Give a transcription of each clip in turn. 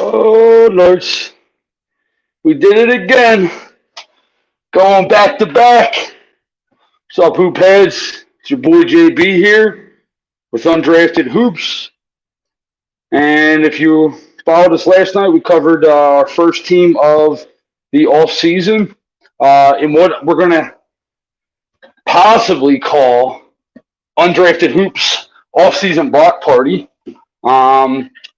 Oh, Lords. We did it again. Going back to back. What's up, Hoop Heads? It's your boy JB here with Undrafted Hoops. And if you followed us last night, we covered our first team of the offseason in what we're going to possibly call Undrafted Hoops offseason block party.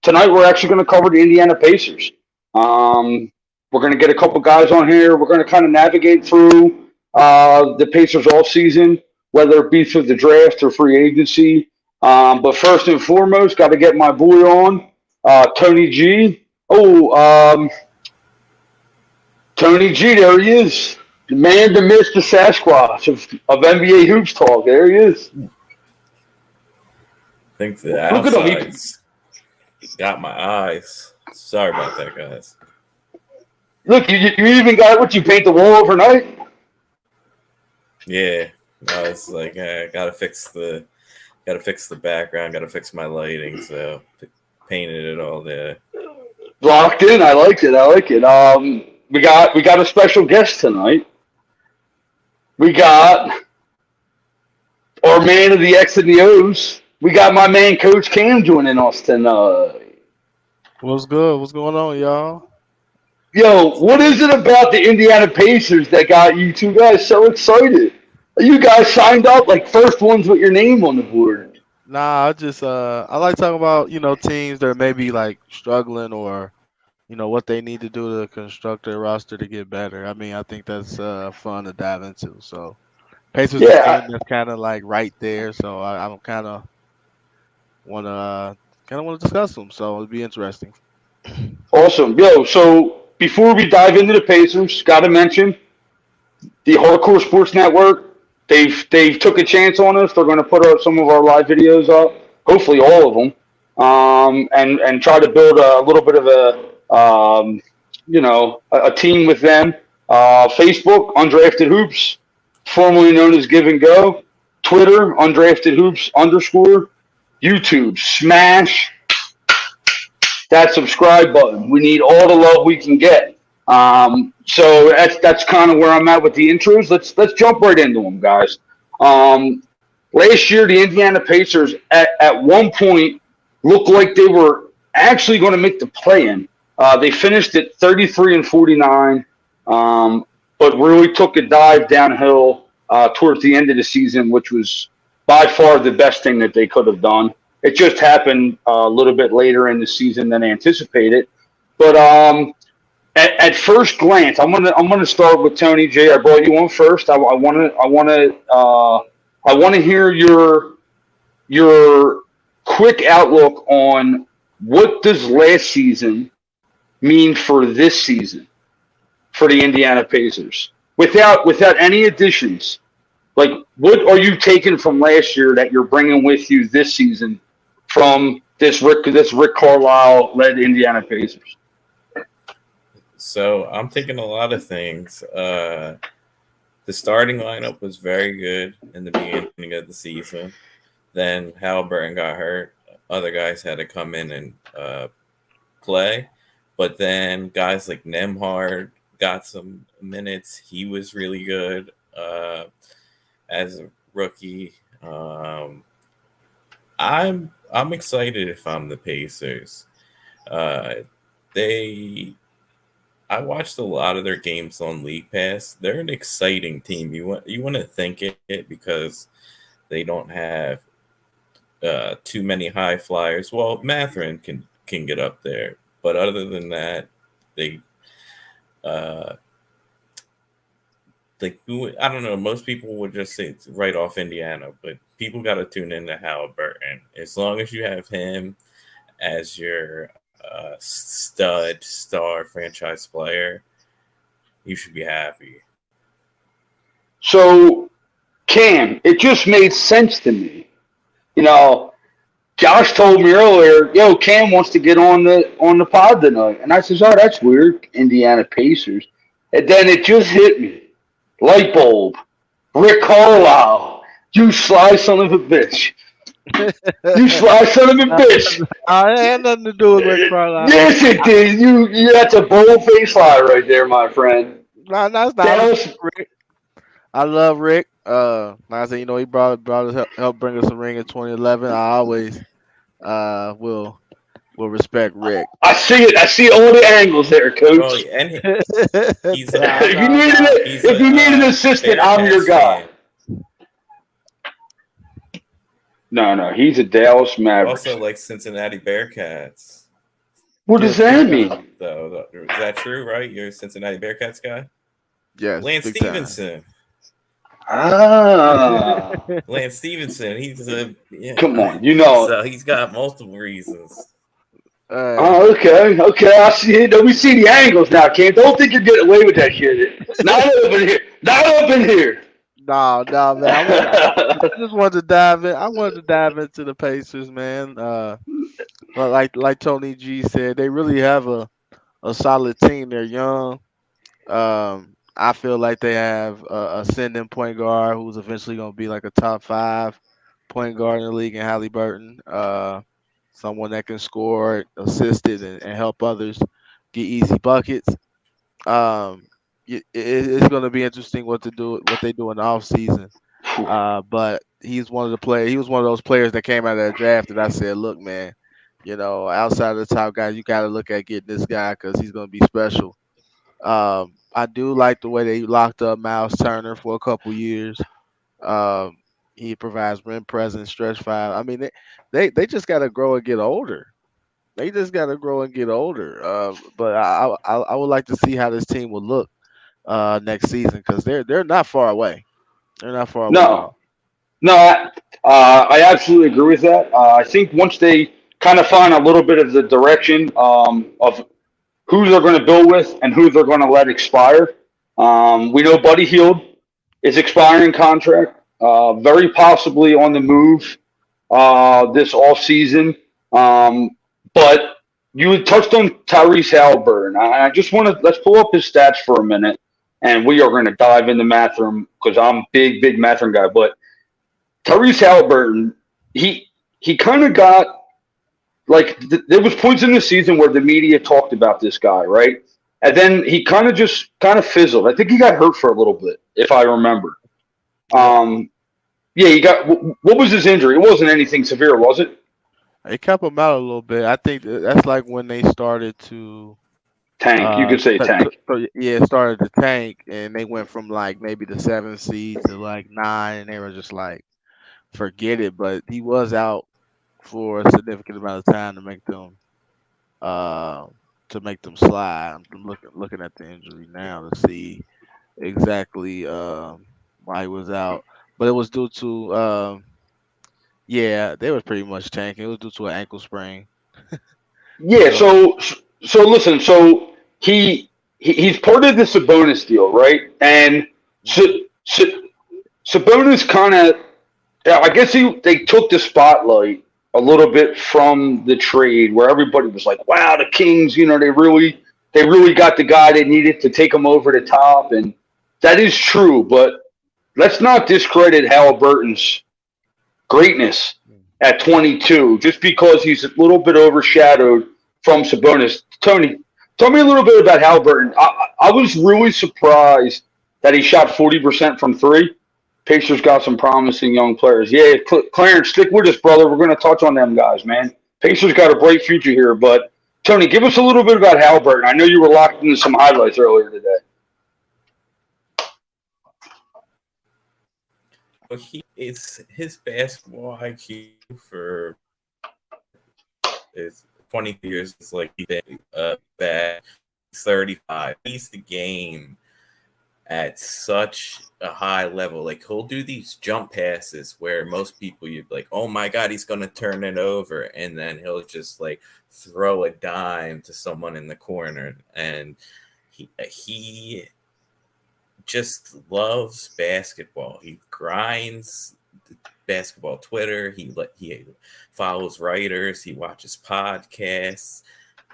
Tonight, we're actually going to cover the Indiana Pacers. We're going to get a couple guys on here. We're going to kind of navigate through the Pacers all season, whether it be through the draft or free agency. But first and foremost, got to get my boy on, Tony G. Tony G, there he is. The man, the myth, the Sasquatch of NBA Hoops Talk. There he is. I think the Look at him. outsides got my eyes. Sorry about that, guys. Look, you even got what you paint the wall overnight. Yeah, I was like, gotta fix the background, gotta fix my lighting, so painted it all there. Locked in. I like it. We got a special guest tonight. We got our man of the X and the O's. We got my man Coach Cam joining us tonight. What's good? What's going on, y'all? Yo, what is it about the Indiana Pacers that got you two guys so excited? You guys signed up like first ones with your name on the board. Nah, I like talking about, teams that may be like struggling or, what they need to do to construct their roster to get better. I mean, I think that's fun to dive into. So Pacers is a Yeah, team that's kind of like right there. So I kind of want to discuss them. So it'll be interesting. awesome. Yo, so before we dive into the Pacers, got to mention the Hardcore Sports Network. They've took a chance on us. They're going to put up some of our live videos up, hopefully all of them, and try to build a little bit of a team with them. Facebook, Undrafted Hoops, formerly known as Give and Go. Twitter, Undrafted Hoops _. YouTube, smash that subscribe button. We need all the love we can get. So that's kind of where I'm at with the intros. Let's jump right into them, guys. Last year, the Indiana Pacers at one point looked like they were actually going to make the play-in. They finished at 33-49, but really took a dive downhill towards the end of the season, which was by far the best thing that they could have done. It just happened a little bit later in the season than anticipated. But at first glance, I'm gonna start with Tony J. I brought you on first. I want to hear your quick outlook on what does last season mean for this season for the Indiana Pacers without any additions. Like, what are you taking from last year that you're bringing with you this season from this Rick Carlisle led Indiana Pacers? So I'm taking a lot of things. The starting lineup was very good in the beginning of the season. Then Halliburton got hurt. Other guys had to come in and play. But then guys like Nemhard got some minutes. He was really good. as a rookie. I'm excited if I'm the Pacers. Uh, they I watched a lot of their games on League Pass. They're an exciting team. You want to think it because they don't have too many high flyers. Well, Matherin can get up there, but other than that, they uh, I don't know. Most people would just say it's right off Indiana, but people got to tune into Halliburton. As long as you have him as your stud star franchise player, you should be happy. So, Cam, it just made sense to me. You know, Josh told me earlier, yo, Cam wants to get on the pod tonight, and I says, oh, that's weird, Indiana Pacers, and then it just hit me, light bulb, Rick Carlisle, you sly son of a bitch, you sly son of a bitch. I had nothing to do with Rick Carlisle. Yes, it did. That's a bold face lie right there, my friend. No, that's not Dallas, Rick. I love Rick. Like I said, he brought us helped bring us a ring in 2011. I always will respect Rick. I see it. I see all the angles there, Well, Coach. and he's If you need an assistant, I'm your guy. fan. No, he's a Dallas Maverick. Also, like Cincinnati Bearcats. What does that mean? Though, is that true? Right, you're a Cincinnati Bearcats guy. Yes, Lance big time. Stevenson. Ah, Lance Stevenson. come on, you know. So he's got multiple reasons. Oh, okay. I see it. We see the angles now, Cam. Don't think you're getting away with that shit. Not over here. Not up in here. No, man. I just wanted to dive in. I wanted to dive into the Pacers, man. But like Tony G said, they really have a solid team. They're young. I feel like they have a ascending point guard who's eventually going to be like a top 5 point guard in the league in Halliburton. Someone that can score, assist it, and help others get easy buckets. It's going to be interesting what they do in the offseason. But he's one of the players. He was one of those players that came out of that draft that I said, look, man, outside of the top guys, you got to look at getting this guy because he's going to be special. I do like the way they locked up Miles Turner for a couple years. He provides rim presence, stretch five. I mean, they just got to grow and get older. They just got to grow and get older. But I would like to see how this team will look next season because they're not far away. They're not far away at all. No, I absolutely agree with that. I think once they kind of find a little bit of the direction of who they're going to build with and who they're going to let expire. We know Buddy Hield is expiring contract, very possibly on the move this offseason. But you had touched on Tyrese Halliburton. I just want to let's pull up his stats for a minute, and we are going to dive into Mathurin because I'm a big Mathurin guy. But Tyrese Halliburton, he kind of got. Like, there was points in the season where the media talked about this guy, right? And then he kind of fizzled. I think he got hurt for a little bit, if I remember. Yeah, he got. What was his injury? It wasn't anything severe, was it? It kept him out a little bit. I think that's like when they started to tank. You could say tank. It started to tank, and they went from like maybe the 7th seed to like 9, and they were just like, forget it. But he was out for a significant amount of time to make them slide. I'm looking at the injury now to see exactly why he was out, but it was due to they was pretty much tanking. It was due to an ankle sprain. Yeah. So listen. So he's part of the Sabonis deal, right? And Sabonis kind of, I guess they took the spotlight a little bit from the trade where everybody was like, wow, the Kings, they really got the guy they needed to take them over the top. And that is true, but let's not discredit Halliburton's greatness at 22 just because he's a little bit overshadowed from Sabonis. Tony, tell me a little bit about Halliburton. I was really surprised that he shot 40% from three. Pacers got some promising young players. Yeah, Clarence, stick with us, brother. We're going to touch on them guys, man. Pacers got a bright future here. But, Tony, give us a little bit about Halliburton. I know you were locked into some highlights earlier today. But his basketball IQ for his 20 years is like he's been bad 35. He's the game at such a high level. Like, he'll do these jump passes where most people you'd be like, oh my God, he's going to turn it over. And then he'll just like throw a dime to someone in the corner. And he just loves basketball. He grinds basketball Twitter. He follows writers. He watches podcasts,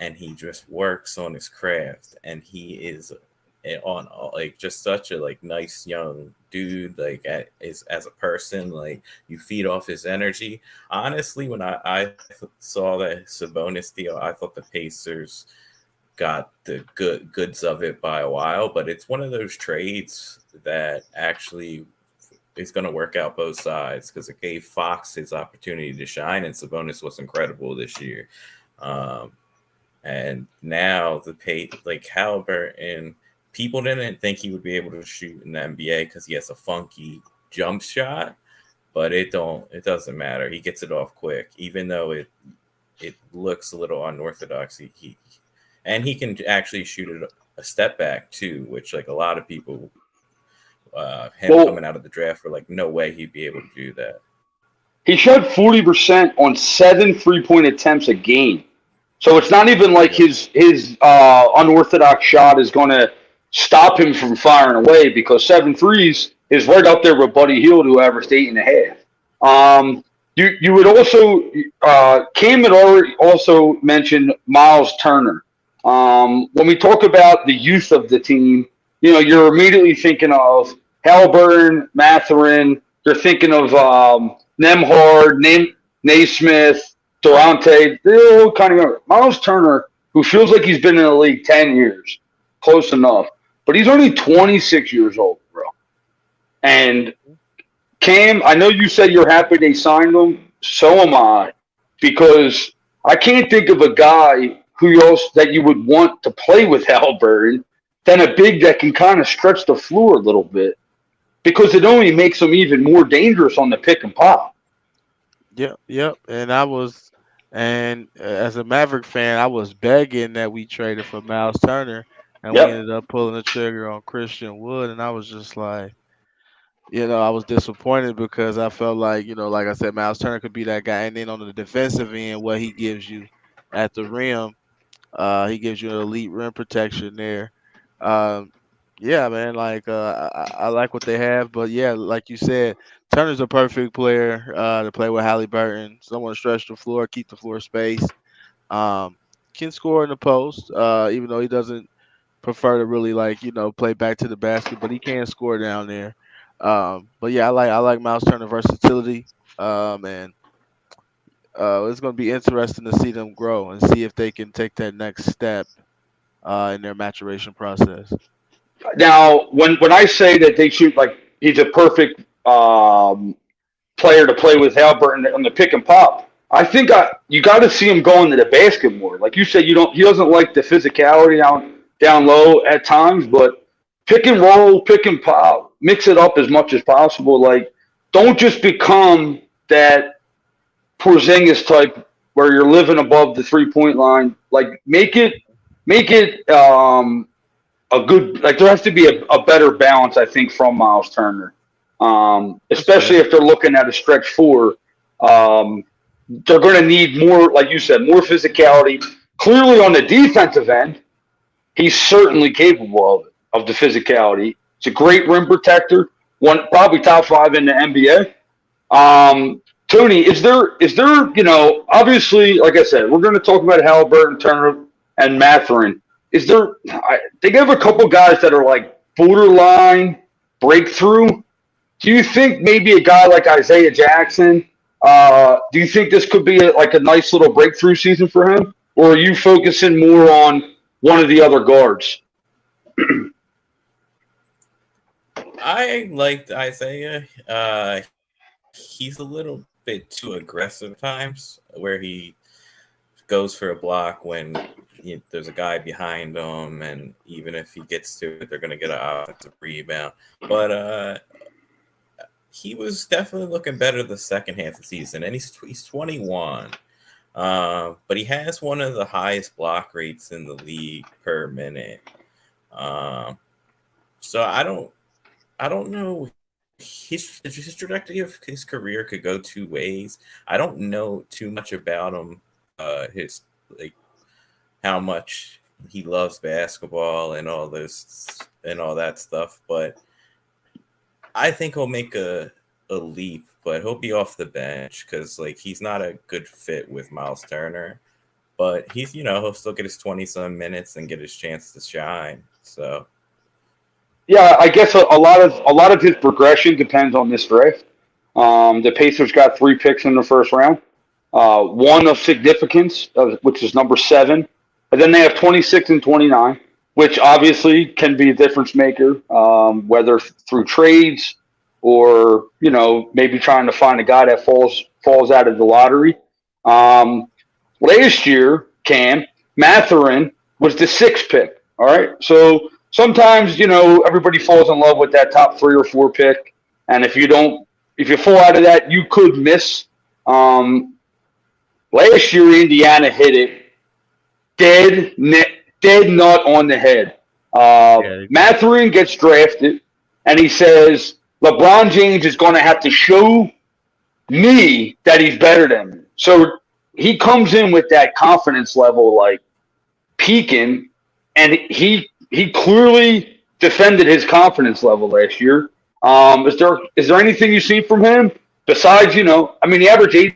and he just works on his craft. And he is on like just such a like nice young dude. Like as a person, like you feed off his energy. Honestly, when I saw that Sabonis deal, I thought the Pacers got the goods of it by a while, but it's one of those trades that actually is going to work out both sides because it gave Fox his opportunity to shine, and Sabonis was incredible this year. And now like Halliburton, people didn't think he would be able to shoot in the NBA because he has a funky jump shot, but it doesn't matter. He gets it off quick, even though it looks a little unorthodox. And he can actually shoot it a step back too, which like a lot of people coming out of the draft were like, no way he'd be able to do that. He shot 40% on 7 3-point attempts a game. So it's not even like his unorthodox shot is going to stop him from firing away, because 7 threes is right up there with Buddy Hield, who averaged 8.5. You would also Cam had already also mentioned Miles Turner. When we talk about the youth of the team, you're immediately thinking of Halliburton, Mathurin. You're thinking of Nembhard, Naismith, Durante. They're all kind of younger. Miles Turner, who feels like he's been in the league 10 years, close enough, but he's only 26 years old, bro. And Cam, I know you said you're happy they signed him. So am I, because I can't think of a guy that you would want to play with Halliburton than a big that can kind of stretch the floor a little bit, because it only makes him even more dangerous on the pick and pop. Yep. And as a Maverick fan, I was begging that we traded for Miles Turner, and we ended up pulling the trigger on Christian Wood, and I was just like, I was disappointed because I felt like, like I said, Miles Turner could be that guy, and then on the defensive end, what he gives you at the rim. He gives you an elite rim protection there. Yeah, man. Like I like what they have, but yeah, like you said, Turner's a perfect player to play with Halliburton. Someone to stretch the floor, keep the floor space. Can score in the post, even though he doesn't prefer to really play back to the basket, but he can score down there. But yeah, I like Miles Turner versatility. And it's going to be interesting to see them grow and see if they can take that next step in their maturation process. Now, when I say that they shoot, like, he's a perfect player to play with Halliburton on the pick and pop, I think you got to see him going to the basket more. Like you said, he doesn't like the physicality down low at times, but pick and roll, pick and pop, mix it up as much as possible. Like, don't just become that Porzingis type where you're living above the 3-point line. Like, make it a good, like, there has to be a better balance, I think, from Miles Turner. Especially if they're looking at a stretch 4. They're going to need more, like you said, more physicality. Clearly on the defensive end, he's certainly capable of the physicality. He's a great rim protector, probably top 5 in the NBA. Tony, is there, obviously, like I said, we're going to talk about Halliburton, Turner, and Mathurin. They have a couple guys that are like borderline breakthrough. Do you think maybe a guy like Isaiah Jackson, do you think this could be a nice little breakthrough season for him? Or are you focusing more on one of the other guards? I liked Isaiah. He's a little bit too aggressive at times, where he goes for a block when there's a guy behind him, and even if he gets to it, they're going to get an offensive rebound. But he was definitely looking better the second half of the season, and he's 21. But he has one of the highest block rates in the league per minute. So I don't know. His trajectory of his career could go two ways. I don't know too much about him. His like how much he loves basketball and all this and all that stuff, but I think he'll make a leap, but he'll be off the bench because like he's not a good fit with Miles Turner. But he'll still get his 20-some minutes and get his chance to shine. So Yeah, I guess a lot of his progression depends on this draft. The Pacers got 3 picks in the first round, one of significance, which is number 7, and then they have 26 and 29, which obviously can be a difference maker, whether through trades or maybe trying to find a guy that falls out of the lottery. Last year, Cam Mathurin was the 6th pick. All right, so sometimes everybody falls in love with that top 3 or 4 pick, and if you fall out of that, you could miss. Last year, Indiana hit it dead nut on the head. Yeah. Mathurin gets drafted, and he says LeBron James is going to have to show me that he's better than me. So he comes in with that confidence level, like peaking, and he clearly defended his confidence level last year. Is there anything you've seen from him besides, he averaged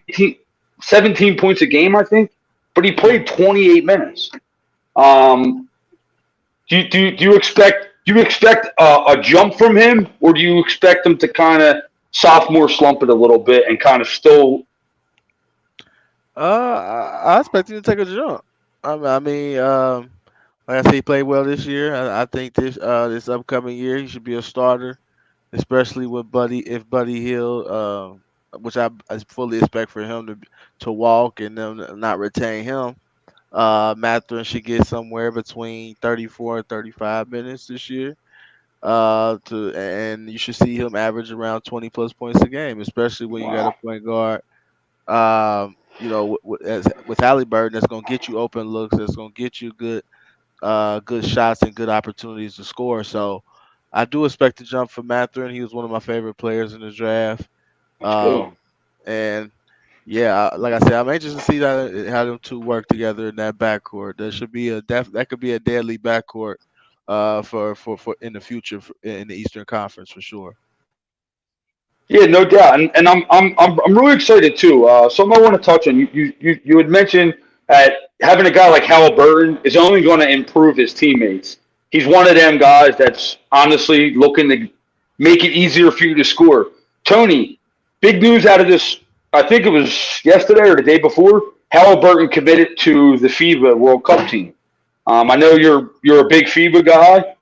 17 points a game, I think, but he played 28 minutes. Do you expect a jump from him, or do you expect him to kind of sophomore slump it a little bit and kind of still? I expect him to take a jump. Like I said, he played well this year. I think this upcoming year he should be a starter, especially with if Buddy Hield, which I fully expect for him to walk and them not retain him. Mathurin should get somewhere between 34 and 35 minutes this year. And you should see him average around 20 plus points a game, especially when you got a point guard. With Halliburton, that's gonna get you open looks. That's gonna get you good shots and good opportunities to score. So I do expect to jump for Mathurin. He was one of my favorite players in the draft. And yeah, like I said, I'm anxious to see how them two work together in that backcourt. There should be that could be a deadly backcourt for in the future in the Eastern Conference for sure. Yeah, no doubt, and I'm really excited too. Something I want to touch on. You had mentioned that having a guy like Halliburton is only going to improve his teammates. He's one of them guys that's honestly looking to make it easier for you to score. Tony, big news out of this. I think it was yesterday or the day before. Halliburton committed to the FIBA World Cup team. I know you're a big FIBA guy.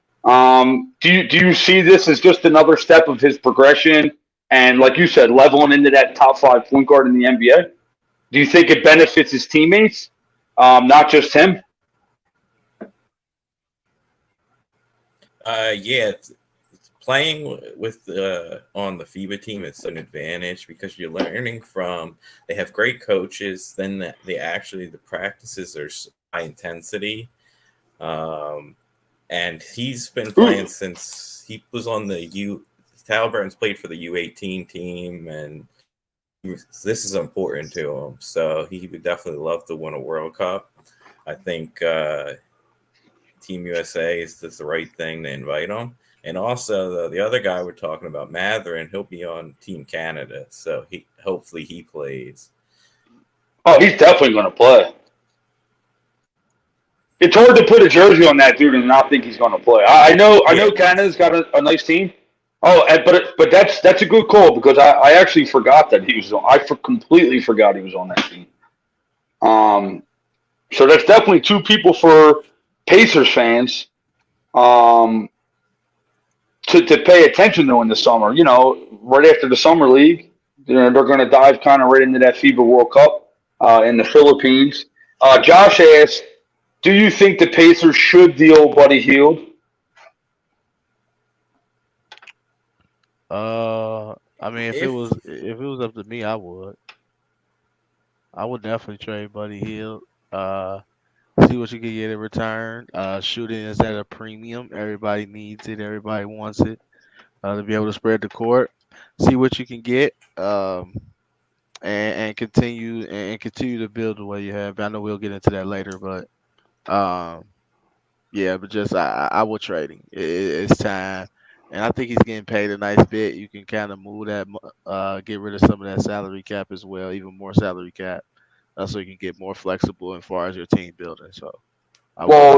Do you see this as just another step of his progression? And like you said, leveling into that top 5 point guard in the NBA. Do you think it benefits his teammates, not just him? Yeah, playing with on the FIBA team is an advantage because you're learning from. They have great coaches. Then the practices are high intensity, and he's been playing since he was on the Halliburton's played for the U18 team, and this is important to him. So he would definitely love to win a World Cup. I think Team USA is the right thing to invite him. And also the other guy we're talking about, Mathurin, he'll be on Team Canada, so hopefully he plays. Oh, he's definitely going to play. It's hard to put a jersey on that dude and not think he's going to play. I know Canada's got a nice team. Oh, but that's a good call because I actually forgot that he was on. Completely forgot he was on that team. So that's definitely 2 people for Pacers fans. to pay attention to in the summer. Right after the summer league, they're going to dive kind of right into that FIBA World Cup in the Philippines. Josh asked, "Do you think the Pacers should deal Buddy Hield?" I mean, If if it was up to me, I would definitely trade Buddy Hield. Uh, See what you can get in return. Shooting is at a premium. Everybody needs it. Everybody wants it to be able to spread the court. See what you can get, and continue to build the way you have. I know we'll get into that later, but um, yeah, but just I would trade him. It's time, and I think he's getting paid a nice bit. You can kind of move that, get rid of some of that salary cap as well, even more salary cap, so you can get more flexible as far as your team building. So I would. Well,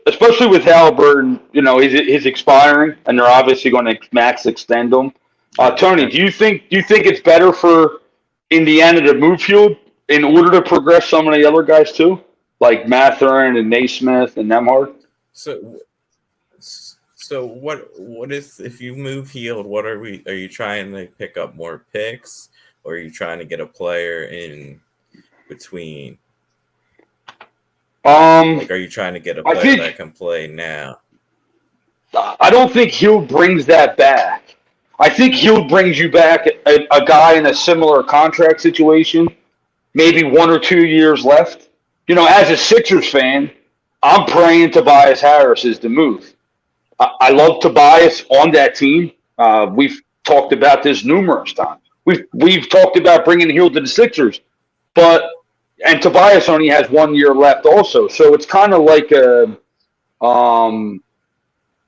especially with Halliburton, he's expiring, and they're obviously going to max extend him. Yeah, Tony, do you think it's better for Indiana to move Field in order to progress some of the other guys too, like Matherin and Naismith and Nemhard? so, so what is if you move Healed? What are you trying to pick up more picks, or are you trying to get a player in between? Um, Like, are you trying to get a I player think that can play now? I don't think Hield brings that back. I think Hield brings you back a guy in a similar contract situation, maybe 1 or 2 years left. As a Sixers fan, I'm praying Tobias Harris is the move. I love Tobias on that team. We've talked about this numerous times. We've talked about bringing Hield to the Sixers, but and Tobias only has 1 year left also, so it's kind of like um,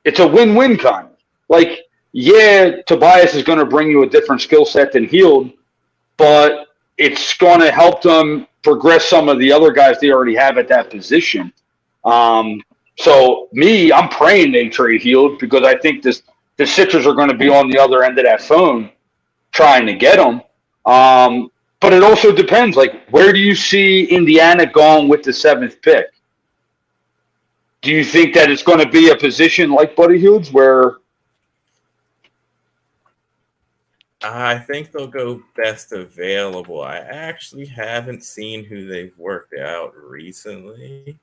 it's a win-win kind of. Like, yeah, Tobias is going to bring you a different skill set than Hield, but it's going to help them progress some of the other guys they already have at that position. Um, I'm praying they trade Hield because I think the Sixers are going to be on the other end of that phone trying to get him. But it also depends. Like, where do you see Indiana going with the seventh pick? Do you think that it's going to be a position like Buddy Hield's where I think they'll go best available. I actually haven't seen who they've worked out recently.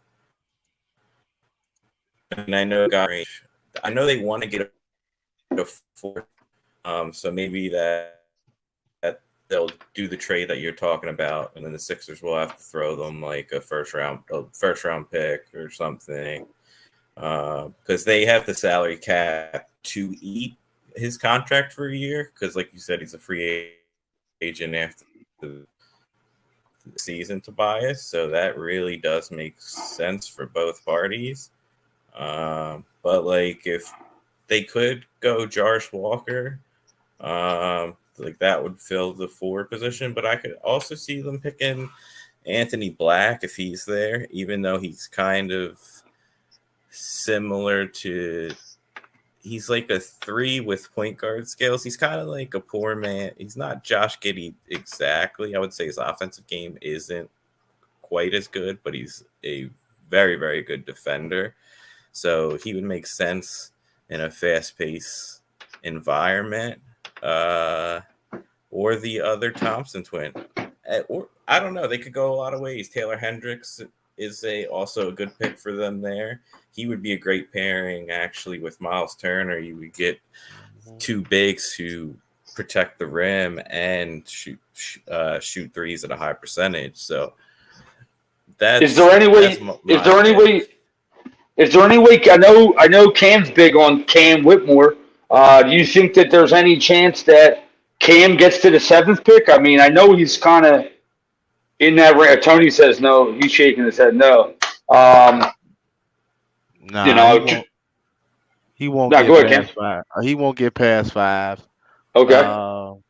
And I know got range. I know they want to get a fourth. So maybe that they'll do the trade that you're talking about, and then the Sixers will have to throw them like a first round pick or something, because they have the salary cap to eat his contract for a year. Because, like you said, he's a free agent after the season, Tobias. So that really does make sense for both parties. But like if they could go Josh Walker, like that would fill the forward position. But I could also see them picking Anthony Black if he's there, even though he's kind of similar to. He's like a 3 with point guard skills. He's kind of like a poor man. He's not Josh Giddey exactly. I would say his offensive game isn't quite as good, but he's a very, very good defender. So he would make sense in a fast-paced environment. Or the other Thompson twin. Or I don't know. They could go a lot of ways. Taylor Hendricks is also a good pick for them there. He would be a great pairing actually with Miles Turner. You would get two bigs who protect the rim and shoot threes at a high percentage. So is there any way? Is there any way? Is there any way? I know Cam's big on Cam Whitmore. Do you think that there's any chance that Cam gets to the seventh pick? I mean, I know he's kind of in that range. Tony says no. He's shaking his head no. You Nah, know, he won't no, get go ahead, Cam. past five. He won't get past five. Okay. Um,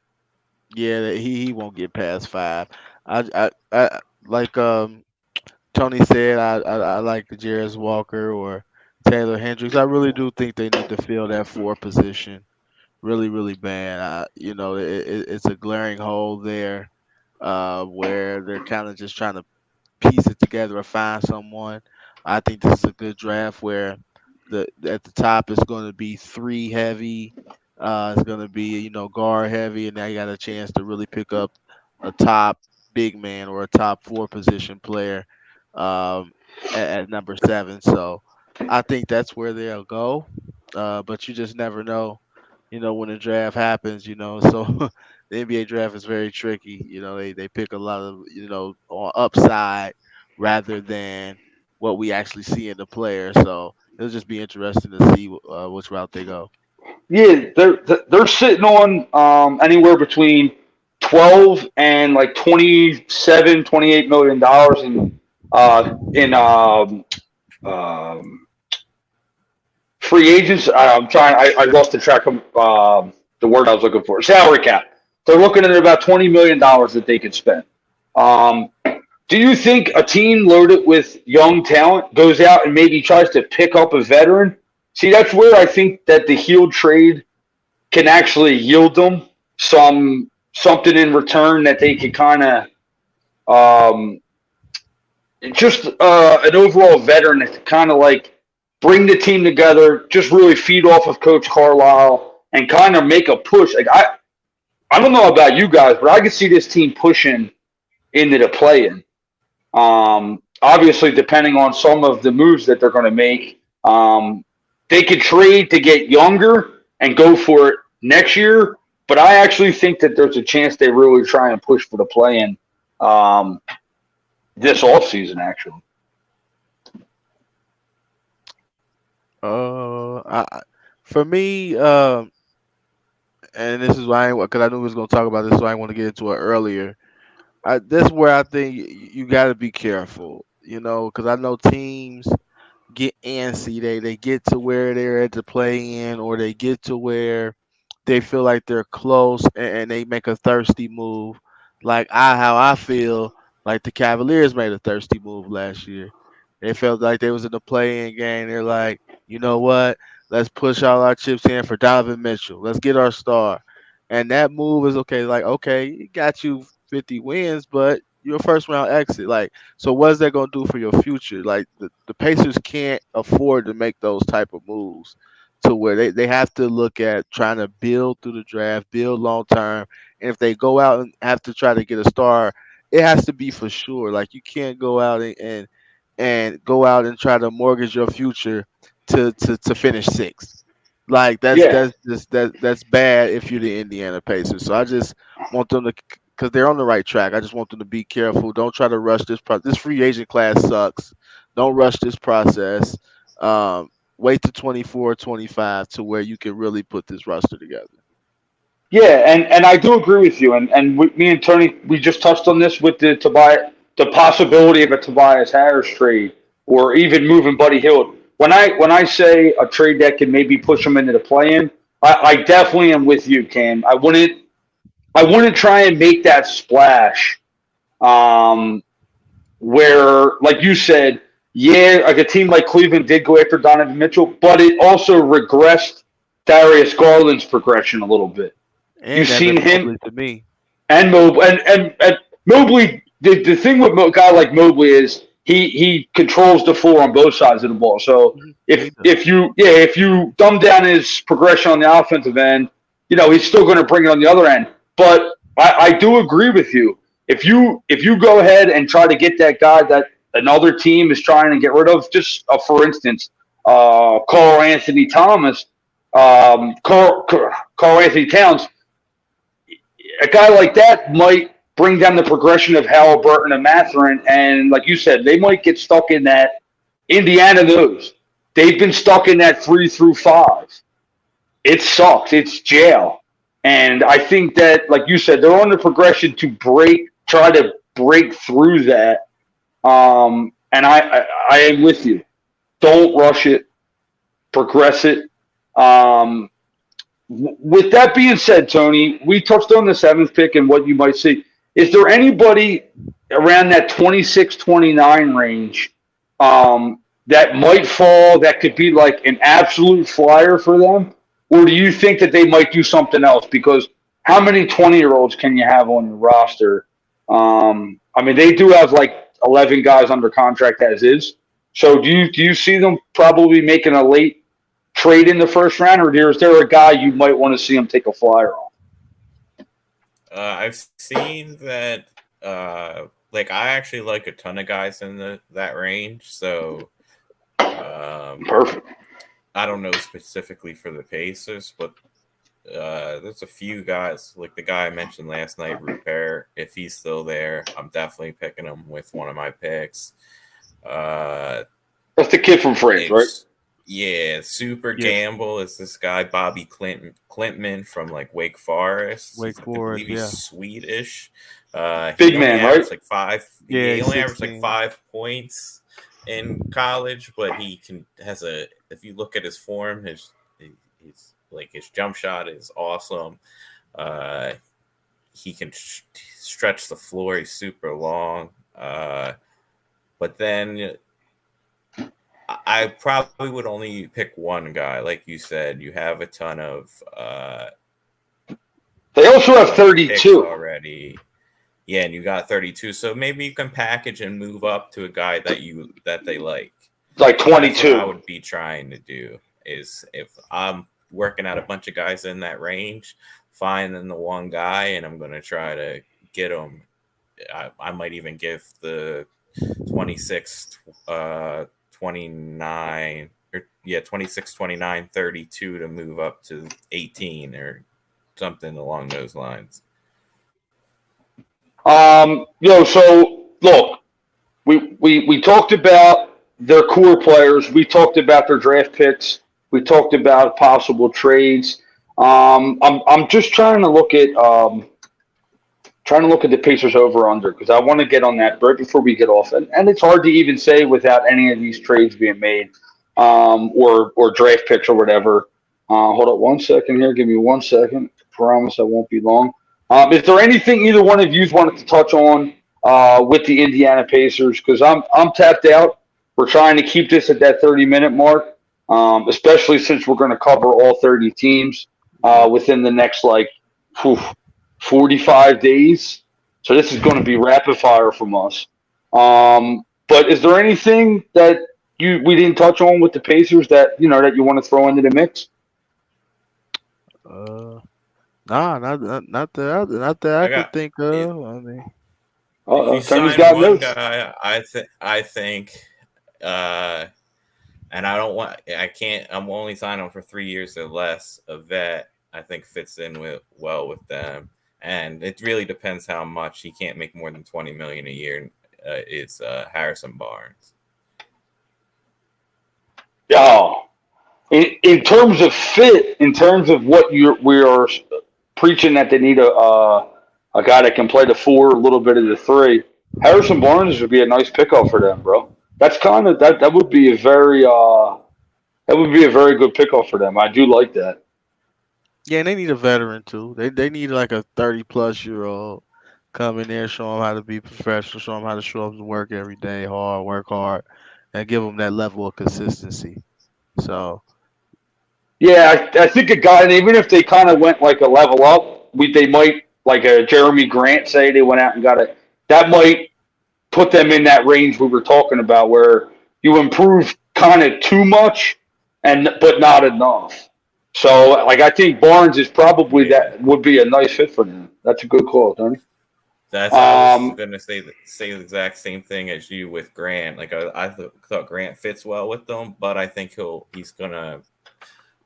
yeah, he won't get past five. Like Tony said, I like the Jarris Walker or Taylor Hendricks. I really do think they need to fill that four position really, really bad. It's a glaring hole there, where they're kind of just trying to piece it together or find someone. I think this is a good draft where the at the top it's going to be three heavy. It's going to be guard heavy, and now you got a chance to really pick up a top big man or a top four position player um, at number 7. So I think that's where they'll go. But you just never know, when the draft happens. So the NBA draft is very tricky. They pick a lot of on upside rather than what we actually see in the player. So it'll just be interesting to see which route they go. Yeah, they're sitting on anywhere between 12 and like 27, $28 million in free agents. I'm trying. I lost the track of the word I was looking for. Salary cap. They're looking at about $20 million that they could spend. Um, do you think a team loaded with young talent goes out and maybe tries to pick up a veteran? See, that's where I think that the heel trade can actually yield them something in return that they could kind of um, just an overall veteran that could kind of like bring the team together, just really feed off of Coach Carlisle and kind of make a push. Like I don't know about you guys, but I could see this team pushing into the play-in. Obviously, depending on some of the moves that they're going to make, they could trade to get younger and go for it next year. But I actually think that there's a chance they really try and push for the play-in this offseason, actually. For me, and this is why because I knew we was gonna talk about this, so I want to get into it earlier. This is where I think you got to be careful, because I know teams get antsy. They get to where they're at the play in, or they get to where they feel like they're close, and they make a thirsty move. Like how I feel like the Cavaliers made a thirsty move last year. They felt like they was in the play in game. They're like, you know what? Let's push all our chips in for Donovan Mitchell. Let's get our star. And that move is okay. Like, okay, it got you 50 wins, but you're a first round exit. Like, so what's that gonna do for your future? Like the Pacers can't afford to make those type of moves to where they have to look at trying to build through the draft, build long term. And if they go out and have to try to get a star, it has to be for sure. Like you can't go out and go out and try to mortgage your future to finish sixth. Like Yeah, that's bad if you're the Indiana Pacers. So I just want them to, because they're on the right track. I just want them to be careful. Don't try to rush this process. This free agent class sucks. Don't rush this process. Um, Wait to 24, 25 to where you can really put this roster together. yeah, and I do agree with you. And me and Tony, we just touched on this with the possibility of a Tobias Harris trade or even moving Buddy Hield. When I say a trade that can maybe push them into the play-in, I definitely am with you, Cam. I wouldn't try and make that splash. Um, where, like you said, yeah, like a team like Cleveland did go after Donovan Mitchell, but it also regressed Darius Garland's progression a little bit. You've And seen Evan him Mobley to me. and Mobley and Mobley. The thing with a guy like Mobley is he controls the floor on both sides of the ball. So Mhm. if He does. if you if you dumb down his progression on the offensive end, he's still going to bring it on the other end. But I do agree with you. If you go ahead and try to get that guy that another team is trying to get rid of, just for instance, Carl Anthony Thomas, Carl Anthony Towns, a guy like that might bring down the progression of Halliburton and Mathurin, and like you said, they might get stuck in that. Indiana knows they've been stuck in that 3 through 5. It sucks. It's jail, and I think that, like you said, they're on the progression to try to break through that. And I am with you. Don't rush it. Progress it. Um, with that being said, Tony, we touched on the 7th pick and what you might see. Is there anybody around that 26, 29 range that might fall that could be like an absolute flyer for them? Or do you think that they might do something else? Because how many 20-year-olds can you have on your roster? I mean, they do have like 11 guys under contract as is. So do you see them probably making a late trade in the first round, or is there a guy you might want to see them take a flyer on? I've seen that. Like I actually like a ton of guys in that range. So Perfect. I don't know specifically for the Pacers, but there's a few guys like the guy I mentioned last night, Rupert. If he's still there, I'm definitely picking him with one of my picks. That's the kid from France, right? Yeah, Super Yeah. Gamble is this guy Bobby Clintman from like Wake Forest. Wake I Forest, believe he's yeah. Swedish. Big He only man, right? averaged like five. Yeah, He he's only averaged like 16. 5 points in college, but he has a. If you look at his form, he's like his jump shot is awesome. Uh, he can stretch the floor. He's super long. But then I probably would only pick one guy. Like you said, you have a ton of They also have picks 32. already. Yeah, and you got 32. So maybe you can package and move up to a guy that they like. Like So that's what I 22. would be trying to do is if I'm working out a bunch of guys in that range, finding the one guy, and I'm going to try to get him. I might even give the 26, 29, or 26, 29, 32 to move up to 18 or something along those lines. So look, we talked about their core players. We talked about their draft picks. We talked about possible trades. I'm just trying to look at the Pacers over under because I want to get on that right before we get off. And it's hard to even say without any of these trades being made, or draft picks or whatever. Hold up 1 second here. Give me 1 second. Promise I won't be long. Is there anything either one of you wanted to touch on with the Indiana Pacers? Because I'm tapped out. We're trying to keep this at that 30-minute mark, especially since we're going to cover all 30 teams within the next 45 days. So this is going to be rapid fire from us. But is there anything that we didn't touch on with the Pacers that that you want to throw into the mix? Nah, not that I I could got think of. I mean, if you Tony's sign got one notes. guy, I think and I can't I'm only signing him for 3 years or less. A vet I think fits in well with them. And it really depends how much. He can't make more than $20 million a year. Is Harrison Barnes. Yeah. In terms of fit, in terms of what we are preaching that they need a guy that can play the four, a little bit of the three. Harrison Barnes would be a nice pickup for them, bro. That's kind of that would be a very good pickup for them. I do like that. yeah, and they need a veteran too. They need like a 30-plus-year-old come in there, show them how to be professional, show them how to show up and work every day, work hard, and give them that level of consistency. So Yeah, I think a guy, and even if they kind of went like a level up, they might like a Jeremy Grant say they went out and got it. That might put them in that range we were talking about, where you improve kind of too much, but not enough. So, like I think Barnes is probably Yeah. that would be a nice fit for them. That's a good call, Tony. I was Um, gonna say the exact same thing as you with Grant. Like I thought Grant fits well with them, but I think he's gonna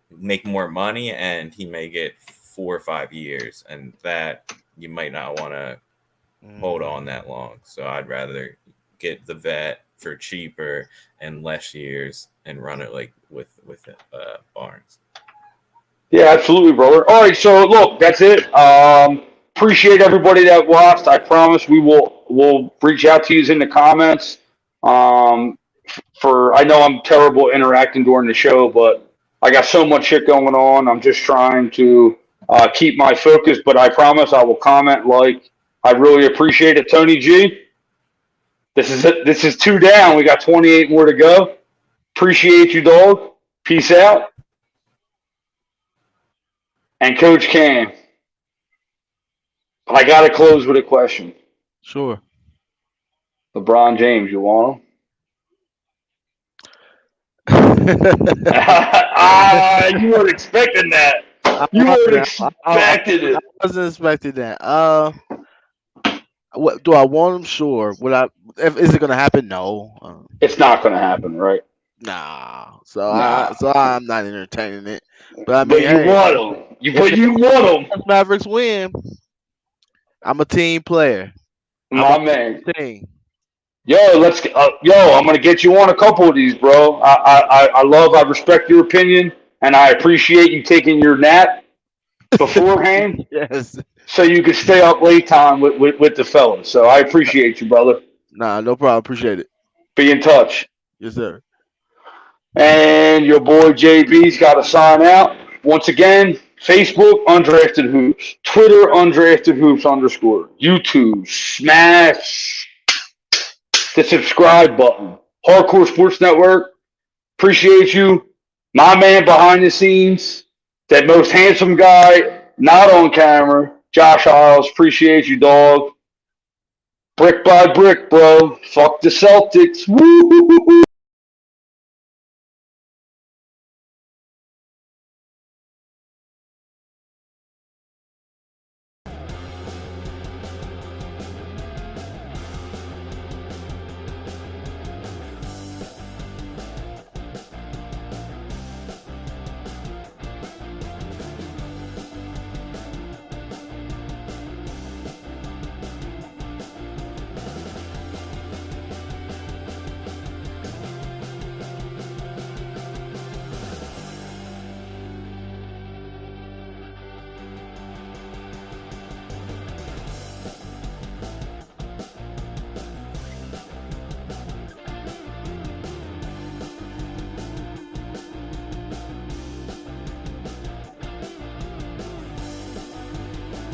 make more money and he may get 4 or 5 years, and that you might not want to hold mm, on that long. So I'd rather get the vet for cheaper and less years and run it like with Barnes. Yeah, absolutely, brother. All right, so look, that's it. Appreciate everybody that watched. I promise we'll reach out to you in the comments. For I know I'm terrible interacting during the show, but I got so much shit going on. I'm just trying to keep my focus. But I promise I will comment. I really appreciate it, Tony G. This is it. This is two down. We got 28 more to go. Appreciate you, dog. Peace out. And Coach Cam. I got to close with a question. sure. LeBron James, you want him? You weren't expecting that. You weren't expecting it. I wasn't expecting that. What do I want him? Sure. Would I? Is it gonna happen? No. It's not going to happen, right? Nah. Nah. So I'm not entertaining it. But I mean, But you hey, want them. But you want them. if Mavericks win, I'm a team player. I'm My on man. the team. Yo, I'm gonna get you on a couple of these, bro. I respect your opinion, and I appreciate you taking your nap beforehand, Yes. so you can stay up late time with the fellas. So I appreciate you, brother. Nah, no problem. Appreciate it. Be in touch. Yes, sir. And your boy JB's got to sign out once again. Facebook Undrafted Hoops, Twitter Undrafted Hoops _ YouTube. Smash the subscribe button. Hardcore Sports Network. Appreciate you. My man behind the scenes. That most handsome guy, not on camera. Josh Isles. Appreciate you, dog. Brick by brick, bro. Fuck the Celtics. Woo!